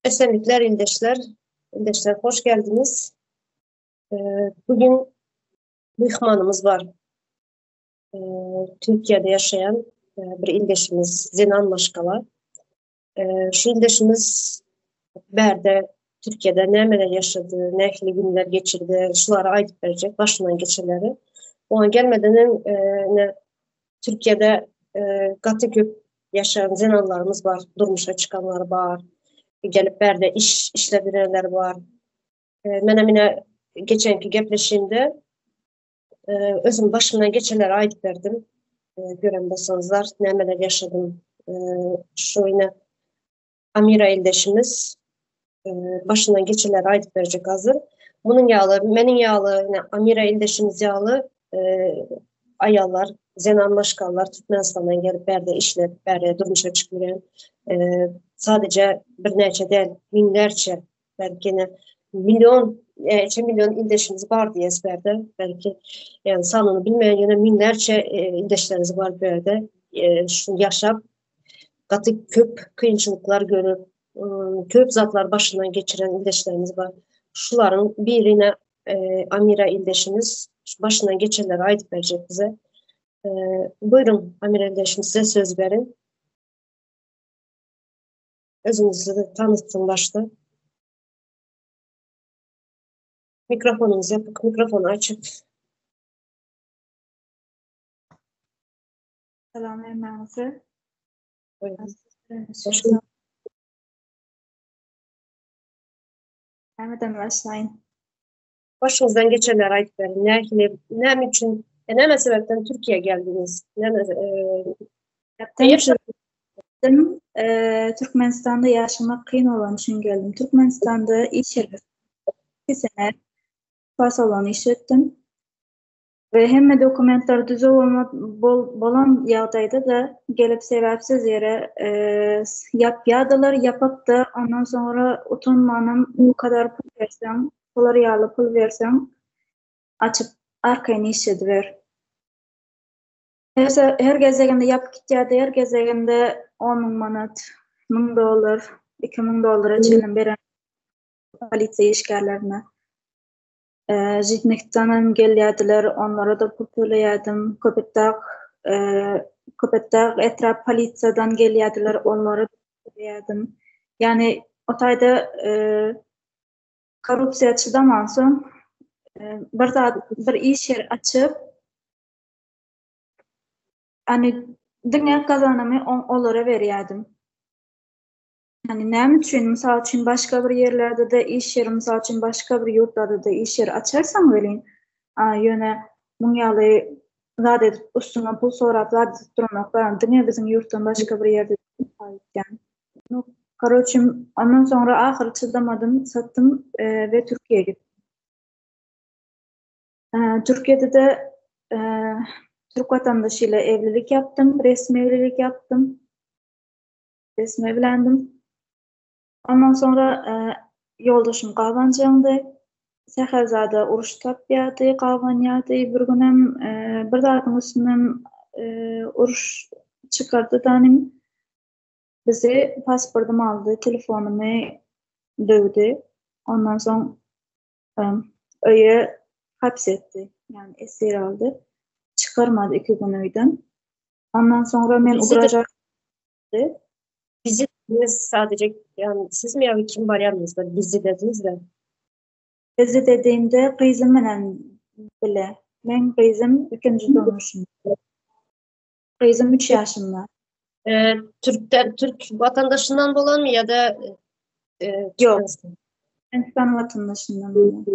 Esenlikler, ildeşler. İldeşler, hoş geldiniz. Bugün bir ihmanımız var. Türkiye'de yaşayan bir ildeşimiz Zenan Maşkala. Şu ildeşimiz Berde, Türkiye'de neler yaşadı, ne günler geçirdi, şulara ait verecek, başından geçenleri. Ona gelmeden Türkiye'de Gatıköp yaşayan Zenanlarımız var, durmuşa çıkanlar var. Gelip Berde işledirenler var. Ben emine geçenki gepleşimde özüm başımdan geçenlere ait verdim. Gören bolsanızlar neler yaşadım. Şu yine Amira ildeşimiz başından geçenlere ait verecek hazır. Bunun yağlı, menin yağlı, yine Amira ildeşimiz yağlı ayallar, Zenan Maşkallar Türkmenistan'dan gelip Berde işlep, Berde durmuşa çıkmayan sadece bir neçe değil, binlerce belki ne milyon ildeşimiz var diye ezberde. Belki yani sanını bilmeyen yine binlerce ildeşleriniz var böyle. Şu yaşap, katı köp kıyınçılıklar görüp, köp zatlar başından geçiren ildeşlerimiz var. Şuların birine Amira ildeşimiz başından geçenlere ait verecek bize. Buyurun Amira ildeşimiz, size söz verin. Özünüzü de tanıtın başta. Mikrofonunuzu yapıp mikrofonu açıp. Selam Erman'sı. Hoş geldiniz. Nereden başlayın? Başınızdan geçenler ait verin. Ne için, ne sebepten Türkiye'ye geldiniz? Türkmenistan'da yaşamak kıyın olan için geldim. Türkmenistan'da iş yeri 2 sene pas olan iş ettim. Ve hem dokumentler düz olan yağdaydı da gelip sebepsiz yere yapyadılar, yapıp da ondan sonra utanmanım bu kadar pul versem, dolar yağlı pul versem açıp arkayını iş ediver. Her gezegende yapıp gittiğinde her gezegende 10.000 manat, $1.000, $2.000 çelim veren polisiye işgallerine. Jitmektanım geliyadiler, onlara da pul töleyedim. Köpettak etraf polisiyadan geliyadiler, onlara da pul töleyedim. Yani o tayda korrupsiya çıdaman son bir iş yer açıp hani dünya kazanımı onlara veriyadım. Yani ne için misal için başka bir yerlerde de iş yeri, misal için başka bir yurtlarda da iş yeri açarsam öyleyim. Yöne bunyalı zat edip üstüne pul sorap zat edip durmaklar. Dünya bizim yurttan başka bir yerde yani. Karoçum ondan sonra ahır çıldamadım, sattım ve Türkiye'ye gittim. Türkiye'de de Türk vatandaşıyla evlilik yaptım, resmi evlilik yaptım. Resmi evlendim. Ondan sonra yoldaşım Qavancağımdı. Seherzade uruş tapyadı, Qavanya'dı. Bir günem bir dağın üstünden uruş çıkardı danim. Bizi pasportum aldı, telefonumu dövdü. Ondan sonra öyle hapsetti. Yani esir aldı. Çıkarmadı 2 gün öyden. Ondan sonra ben uğraşacaktı. Bizi sadece yani siz mi ya kim var yanınızda bizi dediniz de. Bizi dediğimde kızım menen bile. Ben kızım 2. doğmuşum. Kızım 3 yaşında. Türk vatandaşından dolan mı ya da Yok. Ben vatandaşından dolan.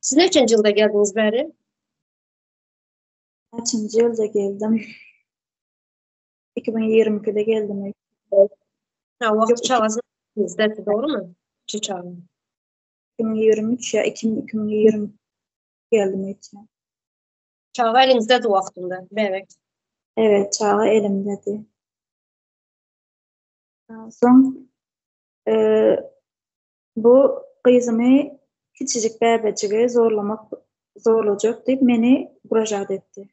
Siz neçinci yılda geldiniz beri? Kaçıncı yılda geldim? 2022'de geldim. Vakti çağınızda doğru mu? Çağın. 2023 ya 2020 geldim için. Çağı elinizde de vaktinde. Evet. Evet, çağı elimdedir. Son bu kızımı küçücük bebeciği zorlayacak deyip beni müracaat etti.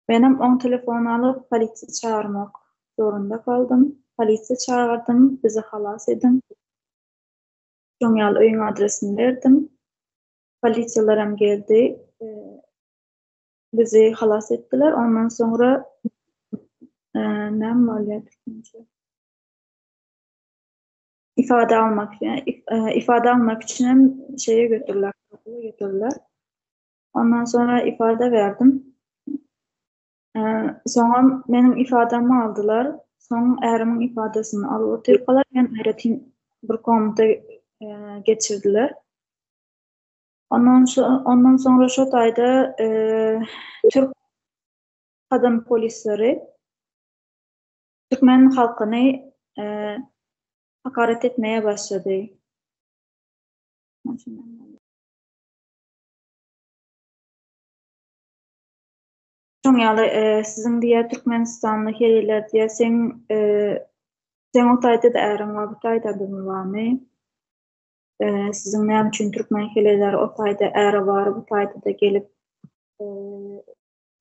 Benim on telefonu alıp polisi çağırmak zorunda kaldım. polisiya çağırdım, bizi halas edin. Joňal öýüň adresini berdim. Polisiýalaram geldi. Bizi halas etdiler. Ondan sonra näme bolýar? İfade almak için hem şeye götürdüler, okula götürdüler. Ondan sonra ifade verdim. Sonra benim ifademi aldılar. Sonra erimin ifadesini alıp oturdular. Ben öğretim bir komuta geçirdiler. Ondan sonra şu tayda Türk kadın polisleri Türkmen halkını hakaret etmeye başladı. Şoňaly sizin diye Türkmenistanly heriler diye sen o taýda da äriň var, bu taýda da barmy? Sizin näme üçin Türkmen heriler o taýda äri var, bu taýda da gelip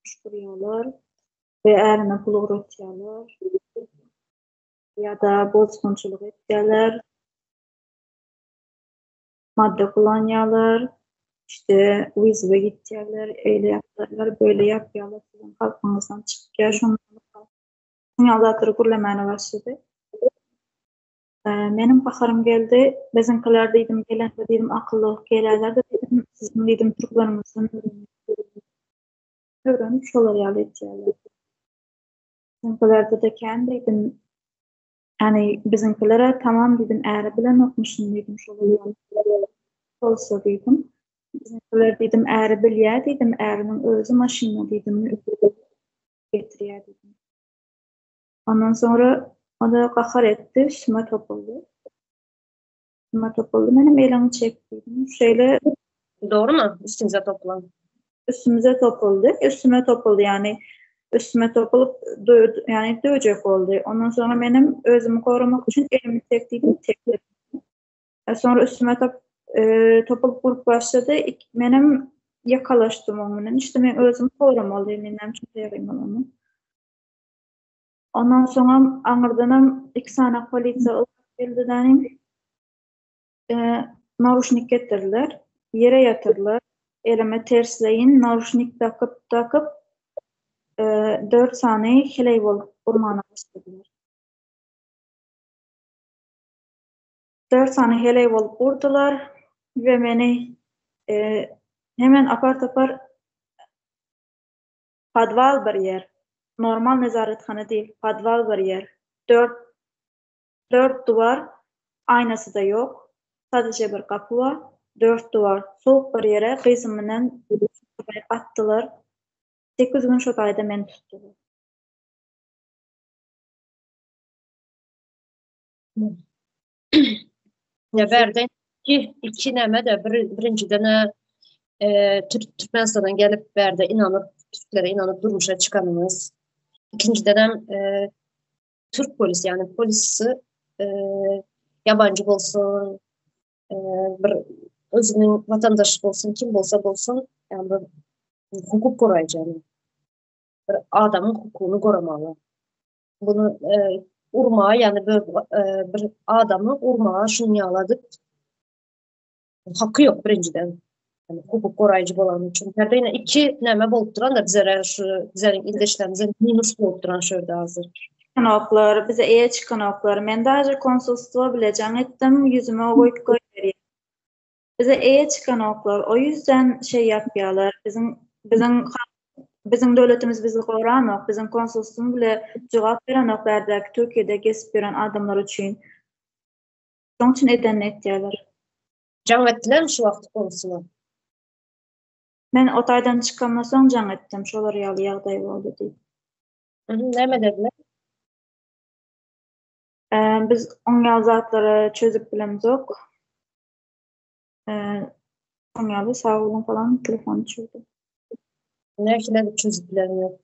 şurýalar ve ärine pul ugrutýarlar ya da bozgunçuluk etýärler, madde kullanýarlar, işte uyuzluğa gitýärler, eýle yapýarlar, böyle yapýarlar, sizin halkyňyzdan çykyp şonňaldatry gürlemäne başlady. Menim paharym geldi, bizimkiler diýdim, gelende diýdim, akyllyk gelýärler de diýdim, sizin diýdim Türklerimizden öğrenip şolar ýaly etýärler. Bizimkilerde de kän diýdim, yani bizimkilere tamam diýdim, äri bilen okmuşum diýdim, şolar ýaly bolsa diýdim. Bizimkiler diýdim, äri bilýär diýdim, äriniň özü maşyna diýdim, getirýär diýdim. Ondan sonra o da kahar etti, üstüme topuldu. Menem elini çekti. Şöyle Doğru mu? Üstünüze toplan. üstüme topuldu yani. Üstüme topulup yani dövecek oldu. Ondan sonra benim özümü korumak için elimi tekledim. Sonra üstüme topulup vurup başladı. Benim yakalaştım onunla. İşte ben özümü korumalıyım. Benim çünkü yarayım onu. Ondan sonra anırdanam 2 tane polisiya geldi dedim. Naruşnik getirdiler. Yere yatırdılar. Elime tersleyin. Naruşnik takıp 4 tane Hileyvol ormana başladılar. 4 tane Hileyvol vurdular ve beni hemen apar topar padval bir yer. Normal nezarethane değil, padval bir yer. 4 duvar, aynası da yok. Sadece bir kapı var. 4 duvar, soğuk bir yere kızımından attılar. 8 gün şu tayda men tuttular. Ya berden iki näme de birinciden Türkmenistan'dan gelip berde Türklere inanıp durmuşa çıkanımız. İkinciden Türk polisi yani polisi yabancı olsun, bir özünün vatandaşı olsun, kim olsa yani hukuk koruyacağını, bir adamın hukukunu korumalı. Bunu urmağa yani bir adamı urmağa şunu yağladık. Hakkı yok birinciden. Yani hukuk koruyucu olan için. Her yine iki näme bolup duran da bizlerin ildeşlerimizin minus bolup duran şöyle hazır. Kanoklar, bize eye çıkan oklar. Men daha konsolosluğa bile can ettim, yüzüme o boyut koyuyor. Bize eye çıkan oklar. O yüzden şey yapıyorlar. Bizim devletimiz bizi koruyan bizim konsolosluğumuz bile cevap veren oklardaki Türkiye'de gezip veren adamlar için. Onun için eden ettiler. Can ettiler mi şu vakti konusuna? Ben otaydan çıkandan sonra can ettim. Şolar yalı yağday oldu diye. Ne dediler? Biz on yıl zatları çözüp bilemiz yok. 10 yılı sağ olun falan telefon çözdü. Nerkiler çözüp bilen yok.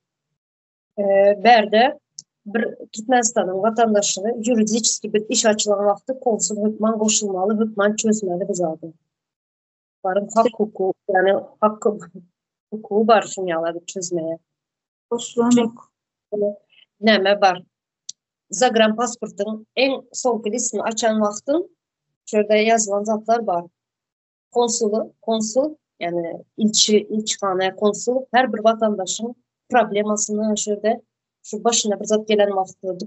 Berde bir Türkmenistan'ın vatandaşları yuridik bir iş açılan vakti konsul hükman koşulmalı, hükman çözmeli biz aldı. Varın hak hukuku, yani hukuku var şunyaları çözmeye. Koşulan yok. Näme var. Zagram pasportun en son listini açan vaxtın şurada yazılan zatlar var. Konsul yani ilçixanaya konsul her bir vatandaşın problemasını şurada şu başına bir zat gelen vaxtı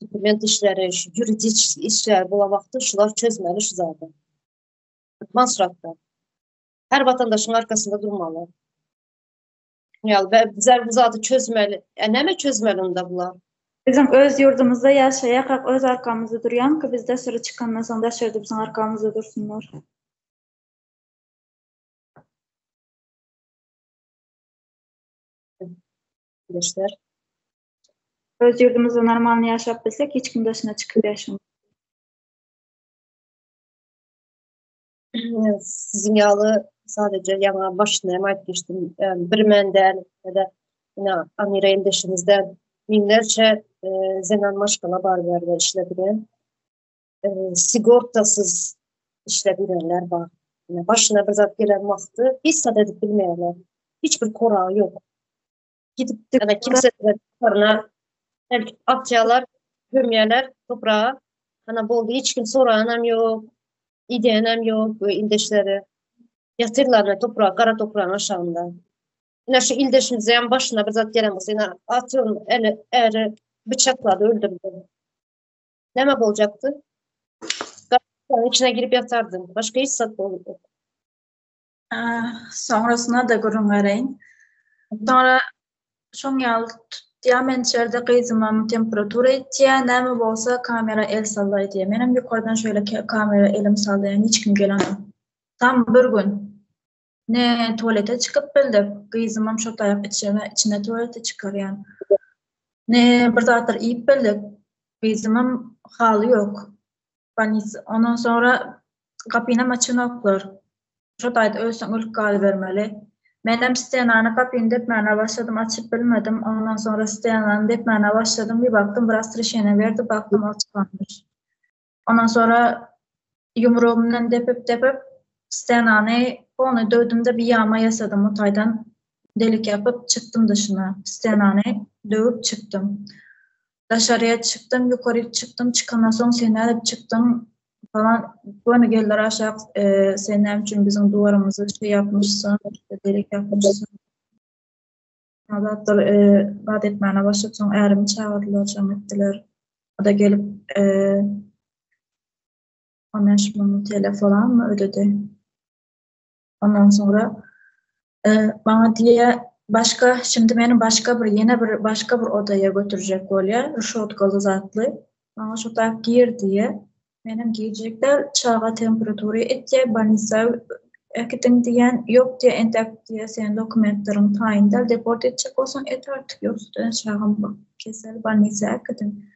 dokument işleri, şu yuridik işler bula vaxtı şular çözmeli şu zaten. Masrafta. Her vatandaşın arkasında durmalı. Yani bizler bu zatı çözmeli. Neme çözmeli onda bular? Bizim öz yurdumuzda yaşayaq, öz arkamızda duruyan ki bizde sıra çıkandan sonra şöyle bizim arkamızda dursunlar. Gençler. Öz yurdumuzda normalni yaşap bilsek hiç kim dışına çıkıp yaşamayız. Sizin yağlı sadece yana başına emanet geçtim. Bir menden ya da yine Amira ildeşinizden binlerce zenan maşkala barberler işlediren. Sigortasız işledirenler var. Yani başına bir zat gelen vaxtı hiç sad edip bilmeyenler. Hiçbir korağı yok. Gidip yani kimse tarına atyalar, gömyeler toprağa. Hani boldu hiç kim soranam yok. İdeyenem yok bu ildeşleri. Yatırlarına toprağa, kara toprağın aşağında. Yine şu ildeşimize yan başına bir zat gelemez. Yine atıyorsun eri bıçakladı, öldürdü. Ne mi olacaktı? Karanın içine girip yatardın. Başka hiç zat olmadı. Sonrasına da gurun vereyim. Sonra şoň ýaly tutýan içeride gyzymam temperatura etýär, näme bolsa kamera el sallaý diýe. Menem ýokardan şöyle kamera elim sallaýan hiç kim gelemem. Tam bir gün ne tuvalete çıkıp bildik. Gyzymam şo taýap içine tuvalete çıkarýan. Ne bir zatlar iýip bildik. Gyzymam haly ýok. Ondan sonra kapyny açynoklar. Şo taýda ölsüň ölüp galy bermeli. Menem Steyana'nı kapıyını depmene başladım, açıp bilmedim. Ondan sonra Steyana'nı depmene başladım. Bir baktım, biraz trişene verdi, baktım açıklanmış. Ondan sonra yumruğumdan depip Steyana'nı onu dövdüğümde bir yağma yasadım. O taydan delik yapıp çıktım dışına. Steyana'nı dövüp çıktım. Dışarıya çıktım, yukarı çıktım. Çıkandan sonra seni alıp çıktım falan. Bana geldiler aşağı senin için bizim duvarımızı şey yapmışsın, işte delik yapmışsın. Hatta vaat etmene başladı. Sonra erimi çağırdılar, can ettiler. O da gelip 15 bin TL falan mı ödedi? Ondan sonra bana diye şimdi beni başka bir odaya götürecek bolýar, rüşotkaly zatly. Bana şu tak gir diye. Benim giyecekler çağa temperaturu etye banisa ekitin diyen yok diye entek diye senin dokumentlerin tayinler deport edecek olsan et artık yoksa çağın bak kesel banisa ekitin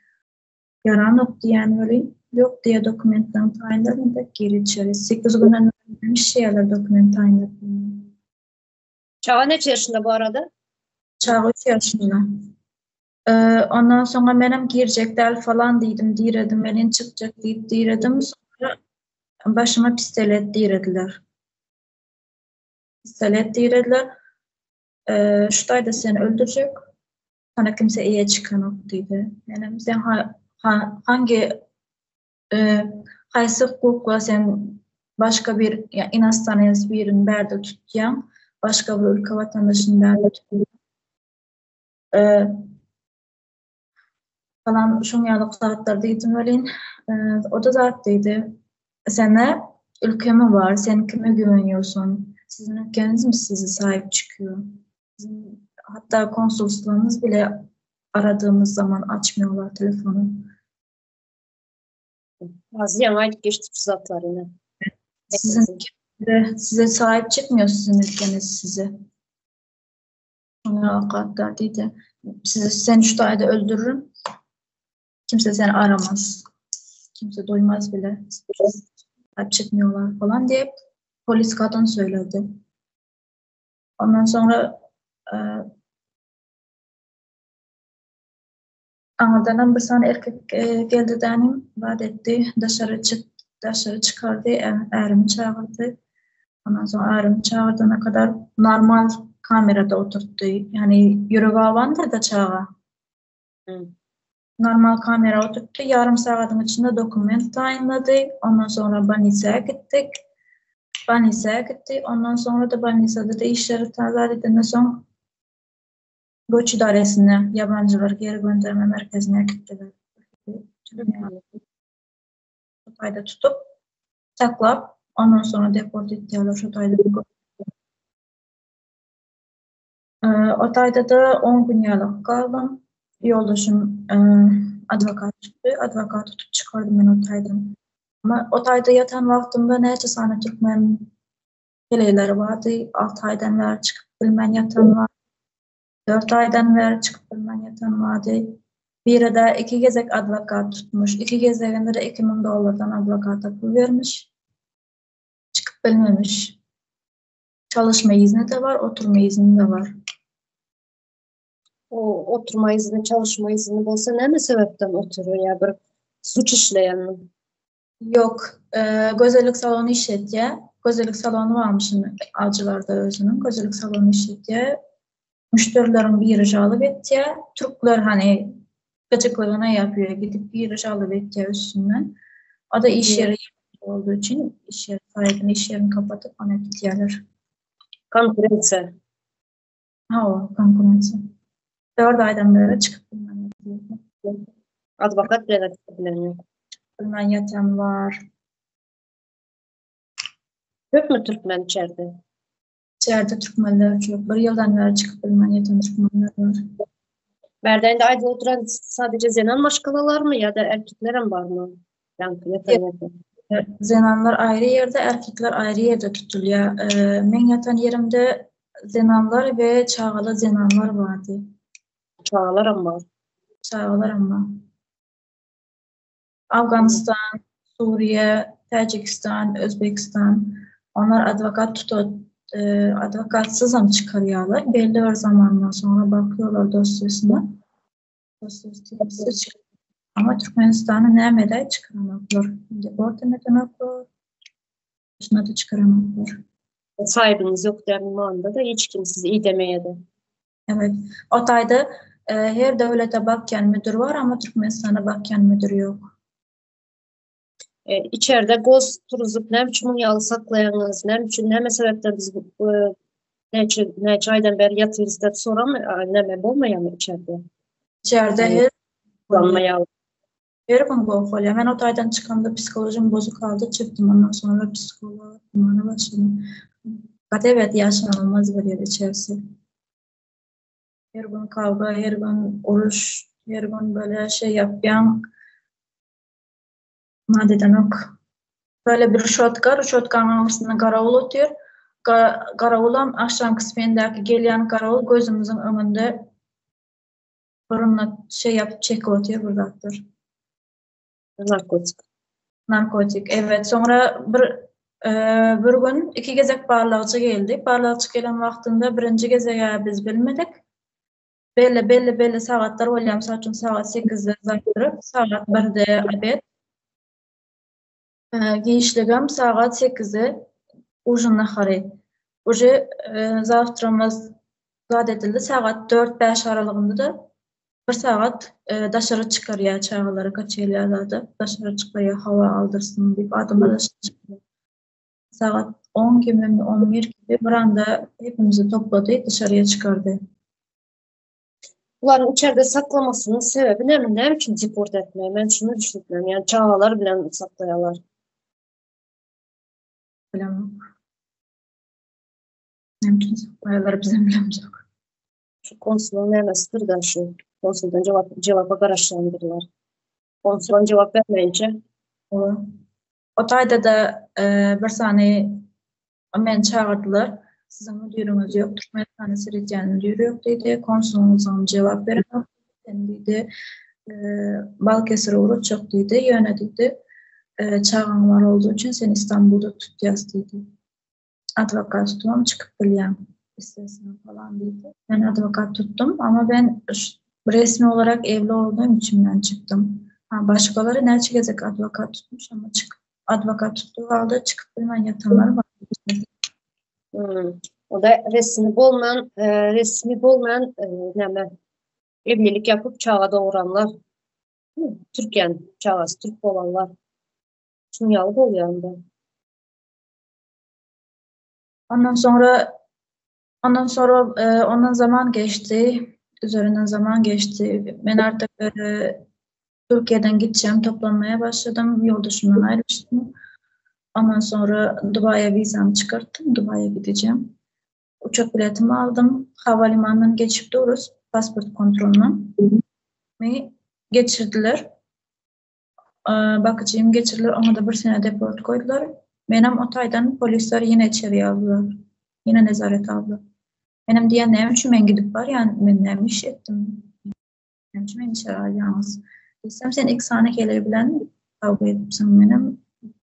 yaranık diyen öyle yok diye dokumentlerin tayinler entek gir içeri 8 günden öğrenmiş şeyler dokument tayinler. Çağa ne yaşında bu arada? Çağa 3 yaşında. Ondan sonra benim girecekler falan diredim, benim çıkacak diredim. Sonra başıma pistolet dirediler. Şutayda seni öldürecek. Sana kimse iyi çıkan yok dedi. Yani sen hangi haysi hukukla sen başka bir yani inastanız birini berde tutacağım. Başka bir ülke vatandaşını berde tutacağım. Falan şunyalık saatlarda izin verin. O da zaten sana ülkeme var, sen kime güveniyorsun? Sizin ülkeniz mi size sahip çıkıyor? Hatta konsolosluğunuz bile aradığımız zaman açmıyorlar telefonu. Bazı ait geçti fırsatlarını. Size sahip çıkmıyor sizin ülkeniz size. Şunyalık hatta dedi. Seni şu ayda öldürürüm. Kimse seni aramaz. Kimse duymaz bile. Çıkmıyorlar falan diye polis kadın söyledi. Ondan sonra anadan bir tane erkek geldi denim, vaat etti. Dışarı çıkardı, erimi çağırdı. Ondan sonra erimi çağırdığına kadar normal kamerada oturttu. Yani yürü vavandır da çağa. Normal kamera oturttu. Yarım saatin içinde dokument tayinladı. Ondan sonra Banisa'ya gittik. Banisa'ya gitti. Ondan sonra da Banisa'da da işleri tazeledik. Sonra göç idaresine, yabancılar geri gönderme merkezine gittiler. Şotayda tutup, saklap, ondan sonra deport ettiler. Şotayda Otayda da 10 gün yalıp kaldım. Yoldaşım advokat çıktı. Advokat tutup çıkardım ben Otay'dan. Ama Otay'da yatan vaktimde neyse sana Türkmen geleyleri vardı. 6 aydan beri çıkıp bilmen yatan var. 4 aydan beri çıkıp bilmen yatan vardı. Biri de 2 gezek advokat tutmuş. 2 gezeginde de $2000 advokata pul vermiş. Çıkıp bilmemiş. Çalışma izni de var, oturma izni de var. O oturma izni, çalışma izni bolsa näme sebepden oturuyor ya bir suç işleyen mi? Yok, gözellik salonu işletiyor. Gözellik salonu varmış Avcılar'da özünün. Gözellik salonu işletiyor. Müşterilerin bir iş alıp etiyor. Türkler hani gıcıklığına yapıyor. Gidip bir iş alıp etiyor üstünden. O da iş yeri olduğu için iş yeri sahibini iş yerini kapatıp ona gidiyorlar. Konkurense. Ha o konkurensi. 4 aydan beri çıkıp bilmem Advokat bilen bilmem yatan var. Çok mu Türkmen içeride? İçeride Türkmenler çok. 1 yıldan beri çıkıp bilmem yatan Türkmenler var. Berden'de ayda oturan sadece Zenan başkalar mı ya da erkekler mi var mı? Zenanlar ayrı yerde, erkekler ayrı yerde tutuluyor. Men yatan yerimde zenanlar ve çağalı zenanlar vardı. Çağlar ama. Çağalar ama. Afganistan, Suriye, Tacikistan, Özbekistan. Onlar advokat tutup advokatsız hem çıkarıyorlar. Belli bir zamandan sonra bakıyorlar dosyasına. Dosyası çıkıyor. Ama Türkmenistan'ı nemede çıkaramazlar. Deport edemezler. Dışına da çıkaramazlar. Sahibiniz yok demin anda da hiç kimsiz iyi demeye de. Evet. Otayda her devlete bakken müdür var ama Türkmenistan'a bakken müdür yok. İçeride göz turuzup ne biçim yalı saklayanız, ne biçim ne sebepten biz neçe aydan beri yatırız da sonra mı neme olmayan mı içeride? İçeride Kullanmaya her gün bu oluyor. Ben otaydan çıkanda psikolojim bozuk kaldı. Çıktım ondan sonra psikoloğa kumana başladım. Evet yaşanılmaz bir yer içerisi. Her gün kavga, her gün oruç, her gün böyle şey yapyan ne demek? Böyle bir rüşotkanın arasında karavul oturuyor. Karavulan akşam kısmındaki gelen karavul gözümüzün önünde burunla şey yapıp çek oturuyor buradadır. narkotik. Narkotik, evet. Sonra bir gün 2 gezek barlağıcı geldi. Barlağıcı gelen vaktinde birinci gezeye biz bilmedik. Belli saatler olayım. Saçın saat 8'de zayıftırıp saat 1'de abed. Giyişligim saat 8'de ujun nahari. Uje zavtramız zat edildi. Saat 4-5 aralığında da bir saat dışarı çıkarıyor çağları kaçırıyorlardı. Dışarı çıkarıyor hava aldırsın deyip adımlar dışarı çıkıyor. Saat 10 gibi 11 gibi bir anda hepimizi topladı dışarıya çıkardı. Bunların içeride saklamasının sebebi ne için deport etmeye? Ben şunu düşünüyorum. Yani çağlar bilen saklayalar. Bilemem. Ne için saklayalar bize bilemeyecek. Şu konsulun vermesidir da şu. Konsuldan cevaba karşılandırırlar. Konsulun cevap vermeyince Otayda da bir saniye men çağırdılar. Sizin müdürünüz yok. Türkmenistan Siricyan müdürü yok dedi. Konsolunuzdan cevap veremem dedi. Balıkesir uğraş yok dedi. Yöne dedi. Çağın var olduğu için sen İstanbul'da tutacağız dedi. Advokat tutmam çıkıp bileyim. İstesin falan dedi. Ben advokat tuttum ama ben resmi olarak evli olduğum için ben çıktım. Başkaları ne çıkacak advokat tutmuş ama advokat tuttuğu halde çıkıp bilmem yatanlar var. O da resmi olmayan evlilik yapıp çağa doğuranlar Türkiye'nin çağası, Türk olanlar dünyalı oluyor anda. Ondan zaman geçti. Üzerinden zaman geçti. Ben artık Türkiye'den gideceğim. Toplanmaya başladım. Yoldaşımdan ayrılmıştım. Ondan sonra Dubai'ye vizamı çıkarttım. Dubai'ye gideceğim. Uçak biletimi aldım. Havalimanından geçip dururuz. Pasport kontrolünden. Ve geçirdiler. Bakıcıyım geçirdiler. Ona da bir sene deport koydular. Benim otaydan polisler yine içeriye aldılar. Yine nezaret aldılar. Benim diyen neyim için ben gidip var yani ben neyim iş ettim. Neyim için ben içeri alacağınız. Desem sen ilk sahnekeleri bilen kavga edipsin benim.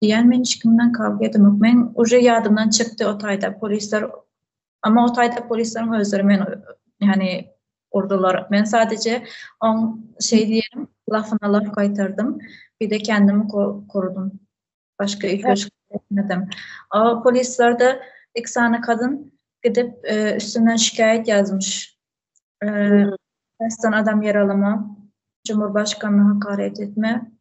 Diyen ben hiç kimden kavga edemek. Ben uca yadımdan çıktı otayda polisler. Ama otayda polislerin özleri ben yani oradalar. Ben sadece on şey diyelim lafına laf kaytardım. Bir de kendimi korudum. Başka ihtiyaç etmedim. Ama polislerde iki tane kadın gidip üstünden şikayet yazmış. Kasten adam yaralama, Cumhurbaşkanı'na hakaret etme,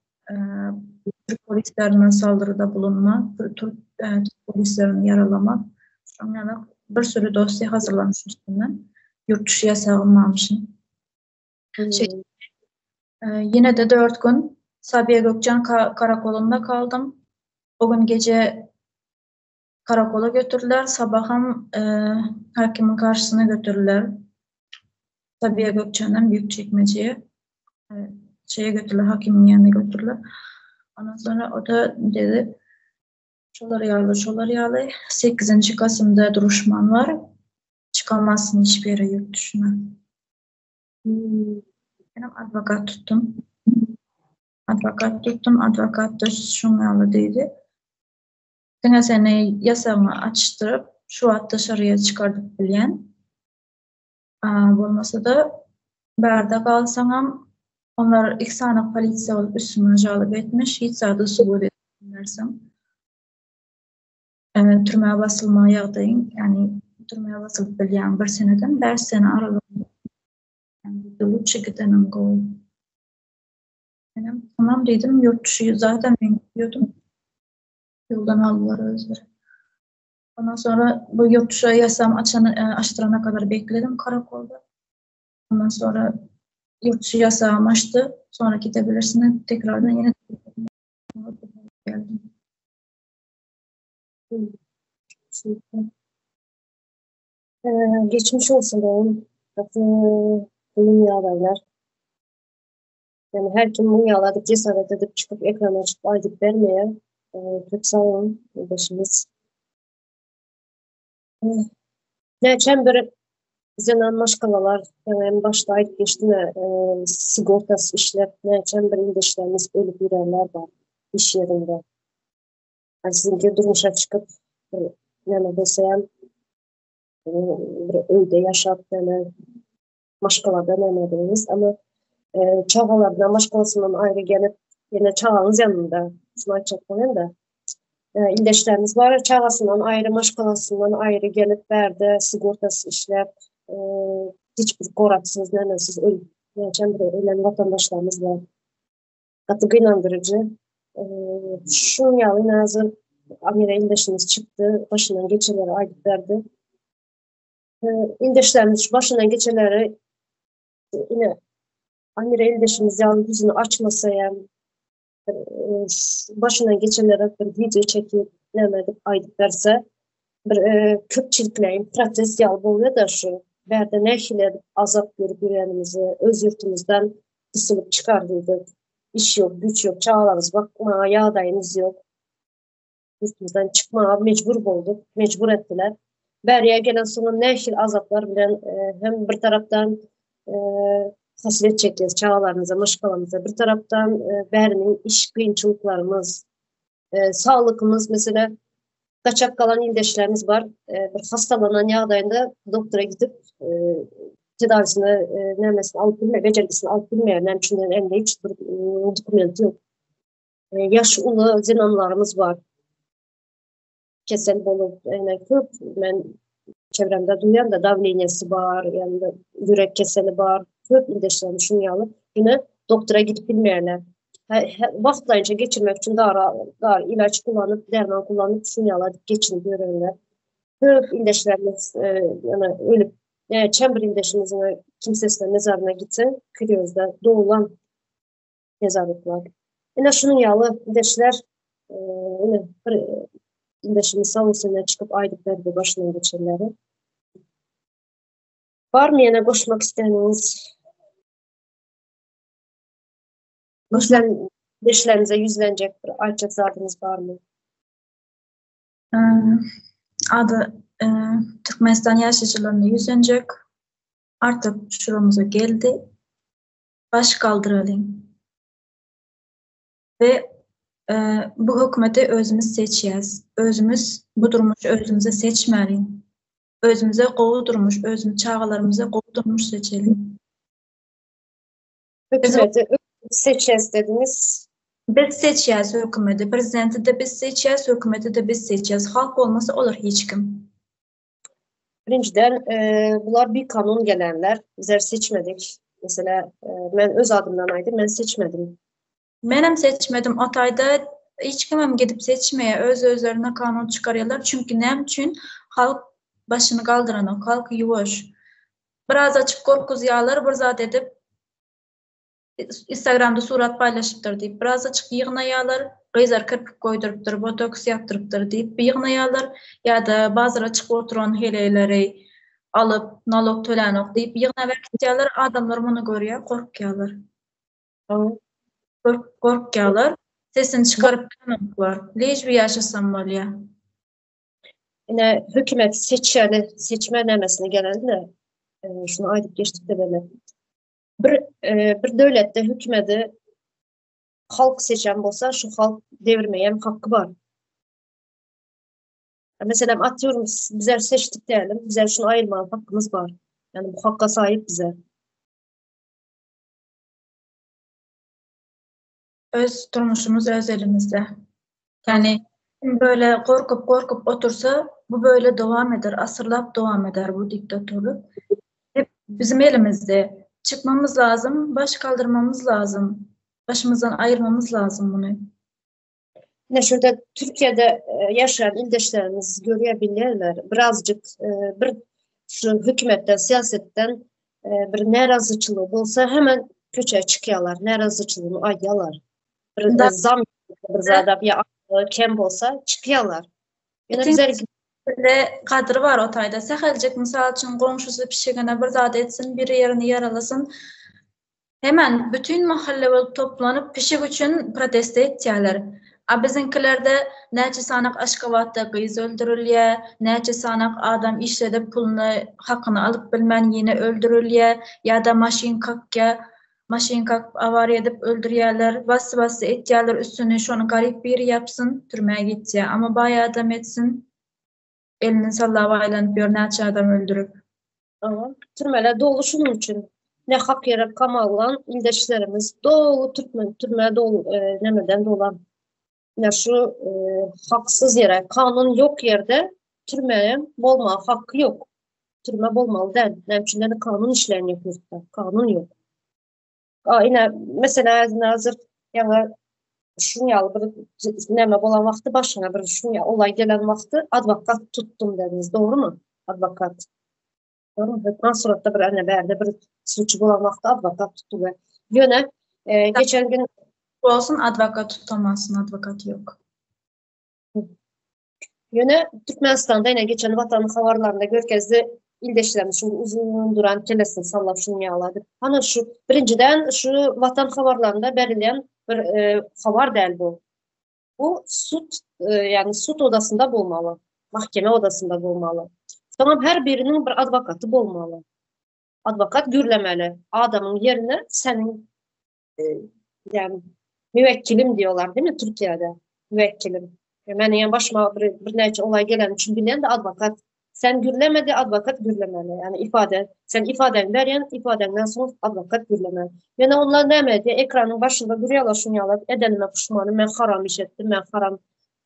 Türk polislerine saldırıda bulunma, Türk polislerini yaralama. Sonra bir sürü dosya hazırlamış üstünden. Yurt dışı yasağı olmamışım. Yine de 4 gün Sabiha Gökçen karakolunda kaldım. O gün gece karakola götürdüler. Sabahım hakimin karşısına götürdüler. Sabiha Gökçen'den Büyükçekmece'ye şeye götürdüler. Hakimin yanına götürdüler. Ondan sonra o da dedi şolar yağlı. 8. Kasım'da duruşman var. Çıkamazsın hiçbir yere yurt dışına. Benim advokat tuttum. Advokat da şunlarla dedi. Gene seni yasağını açtırıp şu an dışarıya çıkardık bilen. Olmasa da barda kalsam onlar ilk sana polisiye olup üstüme jalip etmiş. Hiç zaten subut etmersem. Türmeye basılma yağdayım. Yani türmeye basılıp bilen bir seneden 5 sene aralığında. Yani lütçe gidenim gol. Benim tamam dedim yurt dışı zaten ben gidiyordum. Yoldan aldılar özleri. Ondan sonra bu yurt dışı yasam açtırana kadar bekledim karakolda. Ondan sonra yurt dışı yasağım açtı. Sonra gidebilirsin. Tekrardan yine geldim. Geçmiş olsun oğlum. Benim yağlarlar. Yani her kim bu yağlarda cesaret edip çıkıp ekrana çıkıp aydık vermeye çok sağ olun başımız. Neçen bir zenan maşkalalar başta ayıp geçtiğine sigortası işler neçen bir indeşlerimiz ölüp yürenler var iş yerinde. Yani sizinki durmuşa çıkıp yani deseyem bir öyde yaşap yani maşkalada nemediniz ama çağalardan başkasından ayrı gelip yine çağınız yanında şunu açıklayayım da ildeşlerimiz var çağasından ayrı maşkalasından ayrı gelip verdi sigortası işler hiçbir koraksız nemesiz ölen vatandaşlarımız var. Katı inandırıcı şunun yalı nazır Amire ildeşimiz çıktı başından geçenlere ayıp verdi. İldeşlerimiz başından geçenlere yine Amire ildeşimiz yalnız yüzünü açmasa yani başından geçenlere bir video çekip demedik ayıp verse bir köpçülükleyin protest yalbı oluyor da şu berde nehiler azap görüp yüreğimizi öz yurtumuzdan kısılıp çıkardıydık. İş yok, güç yok, çağlarız bakma, yağdayımız yok. Yurtumuzdan çıkmaya mecbur olduk, mecbur ettiler. Beriye gelen sonra nehir azaplar bilen hem bir taraftan hasret çekiyoruz çağlarımıza, maşkalamıza. Bir taraftan berinin iş kıyınçılıklarımız, sağlıkımız mesela kaçak kalan ildeşlerimiz var. Bir hastalanan yağdayında doktora gidip tedavisine nemesini alıp bilmeyen, becerisini alıp bilmeyen hemşirenin elinde hiçbir dokumenti yok. Yaş ulu zinanlarımız var. Kesel bolup yani çok ben çevremde duyan da davleniyesi var, yani yürek keseli var. Çok ildeşlerimiz şunyalı. Yine doktora gidip bilmeyenler. Vaxtlayınca geçirmek için ilaç kullanıp, derman kullanıp, şunyalayıp geçinip görenler. Hep indeşlerimiz yani ölüp, yani çember indeşimizin kimsesine mezarına gitsin, Küryoz'da doğulan mezarlıklar. Yine şunun yalı indeşler yine indeşimiz savunusuna çıkıp aylıkları da başından geçenleri. Var mı yine koşmak isteyeniniz? Deşlerinize yüzlenecek bir ayçak zatınız var mı? Adı Türkmenistan yaşayıcılarına yüzlenecek. Artık şuramıza geldi. Baş kaldıralım. Ve bu hükümeti özümüz seçeceğiz. Özümüz bu durmuş özümüze seçmeliyim. Özümüze kovdurmuş, özümüz çağalarımıza kovdurmuş seçelim. Hükümeti seçeceğiz dediniz. Biz seçeceğiz hükümeti. Prezidenti de biz seçeceğiz, hükümeti de biz seçeceğiz. Halk olmasa olur hiç kim. Birinciden bunlar bir kanun gelenler. Bizler seçmedik. Mesela ben öz adımdan aydım, ben seçmedim. Benim seçmedim. Atayda hiç kimim gidip seçmeye özlerine kanun çıkarıyorlar. Çünkü nem için halk başını kaldıran o, halk yuvaş. Biraz açık korkuzuyalar, bir zat edip Instagram'da surat paylaşıptır deyip, biraz açık yığınayalar, qeyzar kirpik koyduruptır, botoks yaptırıptır deyip bir yığınayalar, ya da bazı açık oturan heleleri alıp nalog tölenok deyip yığınaverkityalar, adamlar bunu görüyor, korkuyalar. Korkuyalar, sesini çıkarıp var. Lejbi yaşasam var ya. Yine hükümet seçme demesine geldi de şunu aydıp geçtik de böyle. Bir devlette hükümeti halk seçen olsa şu halk devirmeyen hakkı var. Mesela atıyorum bizler seçtik diyelim. Bizler şunu ayırma hakkımız var. Yani bu hakka sahip bize. Öz durmuşumuz öz elimizde. Yani böyle korkup otursa bu böyle devam eder. Asırlap devam eder bu diktatörlük. Hep bizim elimizde. Çıkmamız lazım, baş kaldırmamız lazım. Başımızdan ayırmamız lazım bunu. Yine şurada Türkiye'de yaşayan ildeşlerimiz görebilirler. Birazcık bir şu hükümetten, siyasetten bir narazıçılığı olsa hemen köçe çıkıyorlar. Narazıçılığını ayyalar. Bir zam bir zada bir kem olsa çıkıyorlar. Yani güzel kadr var otayda. Səxəlcək misal üçün qonşusu pişigene bir zat etsin, bir yerini yaralasın. Hemen bütün mahalle toplanıp pişik için protesto ettiler. Bizimkilerde neçe sanak aşkavatda qıyız öldürülüyor, neçe sanak adam işledip pulunu, hakkını alıp bilmen yine öldürülüyor, ya da maşin kakıp avar edip öldürüyorlar, bası ettiler üstünü şunu garip bir yapsın, türmeye gitti. Ama bayağı adam etsin, elini sallava aylanıp yor, neçe adam öldürüp. Türmeler dolu şunun için. Ne hak yere kamalan ildeşlerimiz dolu türme dolu nemeden dolan. Ya şu haksız yere, kanun yok yerde türmeye bolma hakkı yok. Türme bolmalı değil. Nemçinlerin kanun işlerini yapıyoruz. Kanun yok. Yine mesela hazır yani şunu yalı bir neme olan vakti başına bir şunu ya olay gelen vakti advokat tuttum dediniz. Doğru mu? Advokat. Doğru mu? Hükman suratta bir anne berde bir suçu bulan vakti advokat tuttu ve yine geçen gün olsun advokat tutamazsın, advokat yok. Yine Türkmenistan'da yine geçen vatanın havarlarında görkezde ildeşlerimiz şimdi uzun duran kelesini sallap şunu yağladı. Hani şu birinciden şu vatan havarlarında verilen bir havar değil bu. Bu yani süt odasında bulmalı. Mahkeme odasında bulmalı. Tamam her birinin bir advokatı bulmalı. Advokat gürlemeli. Adamın yerine senin yani müvekkilim diyorlar değil mi Türkiye'de? Müvekkilim. Ben yani başıma bir neyce olay gelen için bilen de advokat. Sen gürlemedi, advokat gürlemeli. Yani sen ifaden veriyen, ifadenden sonra advokat gürlemeli. Yani onlar demedi, ekranın başında duruyorlar şunu yalar, edenime pişmanım, ben haram iş ettim, ben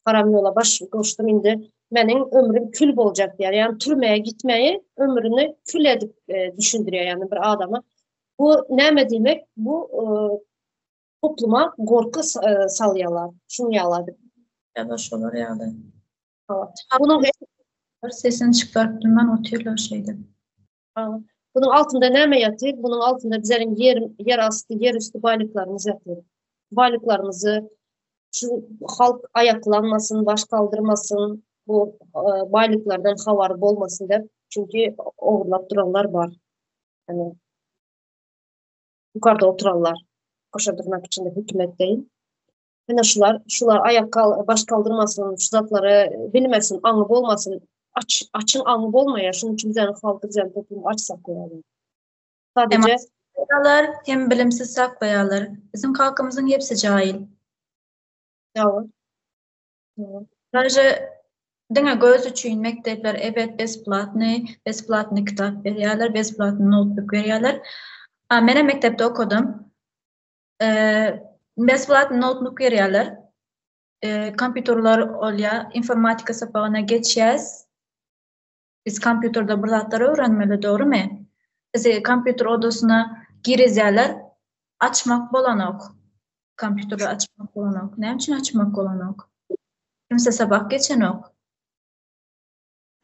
haram yola baş koştum indi. Benim ömrüm kül olacak diye. Yani türmeye gitmeyi ömrünü kül edip düşündürüyor yani bir adama. Bu ne demek? Bu topluma korku salyalar. Şunu yağladı. Yavaş olur yani. Bunun Sesini çıkarttım ben oturuyorlar şeyde. Bunun altında ne yatır? Bunun altında bizlerin yer astı, yer üstü varlıklarımız yatır. Varlıklarımızı şu halk ayaklanmasın, baş kaldırmasın, bu varlıklardan havarı olmasın der. Çünkü oğurlap duranlar var. Yani yukarıda oturanlar, koşadırmak için de hükümet değil. Yani şular baş kaldırmasın, şu zatları bilmesin, anlıp olmasın, açın anlıp olmaya, şunun için bizlerin halkı, bizlerin toplumu aç saklayalım. Sadece hem bilimsiz sakbayalar. Bizim halkımızın hepsi cahil. yavrum. Sadece dine göz üçün mektepler evet besplatny kitap veriyorlar, besplatny notebook veriyorlar. Mene mektepte okudum. Besplatny notebook veriyorlar. Kompüterler olya, informatika sapağına geçeceğiz. Biz kompüterde bulatları öğrenmeli, doğru mu? Biz kompüter odasına gireceğiz, açmak bolanok. Kompüteri açmak bolanok. Ne için açmak bolanok? Kimse sabah geçen ok.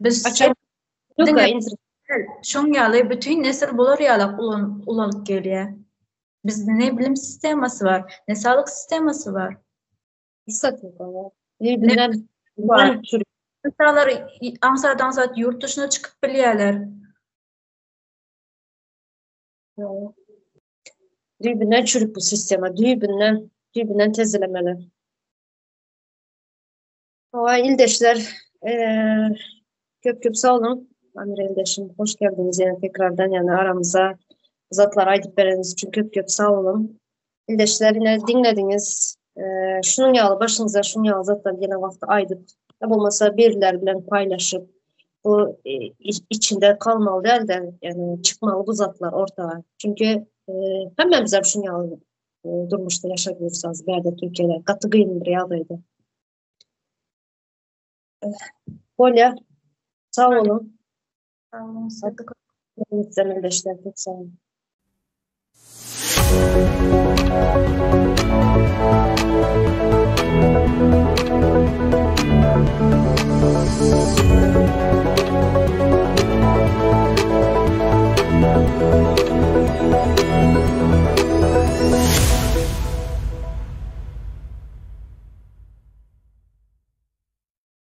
Biz şun yalı bütün nesil bulur yalak ulalık geliyor. Bizde ne bilim sisteması var, ne sağlık sisteması var. İnsanlar ansardan saat yurt dışına çıkıp biliyorlar. Düğübünden çürük bu sisteme, düğübünden tezilemeler. İldeşler, köp sağ olun. Amir İldeşim, hoş geldiniz yine tekrardan yani aramıza. Zatlar aydıp vereniz için köp sağ olun. İldeşler yine dinlediniz. Şunun yağlı başınıza, şunun yağlı zatlar yine vakti aydıp. Ya olmasa biriler bilen paylaşıp bu içinde kalmalı değil de yani çıkmalı bu zatlar ortaya. Çünkü hemen bize şunun yağlı durmuşta yaşayabilirsiniz. Berde Türkiye'de katı kıyım bir yağdaydı. Böyle sağ olun. Sağ olun. Zemindeşler çok sağ olun.